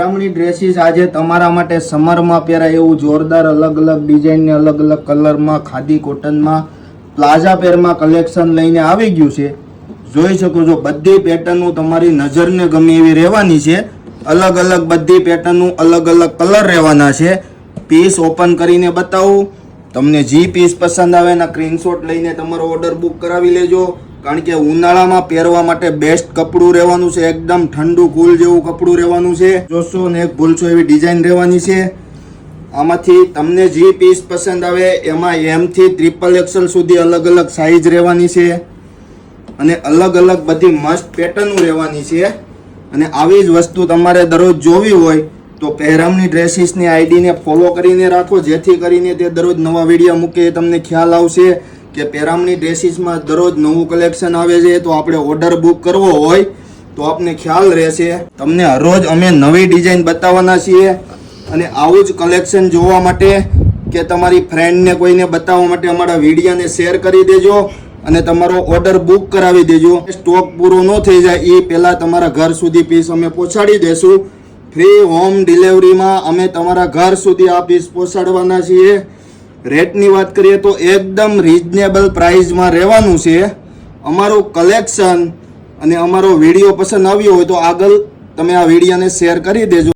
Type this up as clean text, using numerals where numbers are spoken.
પેરામણી dresses આજે તમારા માટે સમરમાં પહેરાય એવું જોરદાર અલગ અલગ ડિઝાઇન ને અલગ અલગ કલરમાં ખાદી કોટનમાં પ્લાઝા પેરમાં કલેક્શન લઈને આવી ગયું છે. જોઈ શકો છો બધી પેટર્નનું તમારી નજરને ગમે એવી રહેવાની છે. અલગ અલગ બધી પેટર્નનું અલગ અલગ કલર રહેવાના છે. પીસ ઓપન કરીને બતાવું. તમને જે પીસ પસંદ આવે એના સ્ક્રીનશોટ લઈને તમારો ઓર્ડર બુક કરાવી લેજો. કારણ કે ઉનાળામાં પહેરવા માટે બેસ્ટ કપડું રહેવાનું છે. એકદમ ઠંડુ કુલ જેવું કપડું રહેવાનું છે. જોશો ને એક ભૂલશો એવી ડિઝાઇન રહેવાની છે. આમાંથી તમને જે પીસ પસંદ આવે એમાં એમ થી XXL સુધી અલગ અલગ સાઈઝ રહેવાની છે અને અલગ અલગ બધી મસ્ત પેટર્ન રહેવાની છે. અને આવી જ વસ્તુ તમારે દરરોજ જોવી હોય તો પેરામણી ડ્રેસીસની આઈડીને ફોલો કરીને રાખો, જેથી કરીને તે દરરોજ નવા વિડીયો મૂકે તમને ખ્યાલ આવશે કે પેરામણી ડ્રેસીસમાં દરરોજ નવું કલેક્શન આવે છે. તો આપણે ઓર્ડર બુક કરવો હોય તો આપને ખ્યાલ રહેશે. તમને હરરોજ અમે નવી ડિઝાઇન બતાવવાના છીએ અને આવું જ કલેક્શન જોવા માટે કે તમારી ફ્રેન્ડને કોઈને બતાવવા માટે અમારા વિડીયોને શેર કરી દેજો અને તમારો ઓર્ડર બુક કરાવી દેજો. સ્ટોક પૂરો ન થઈ જાય એ પહેલાં તમારા ઘર સુધી પીસ અમે પહોંચાડી દેશું. ફ્રી હોમ ડિલિવરીમાં અમે તમારા ઘર સુધી આ પીસ પહોંચાડવાના છીએ. રેટની વાત કરીએ તો એકદમ રિઝનેબલ પ્રાઇસમાં રહેવાનું છે. અમારું કલેક્શન અને અમારો વિડીયો પસંદ આવ્યો હોય તો આગળ તમે આ વિડીયોને શેર કરી દેજો.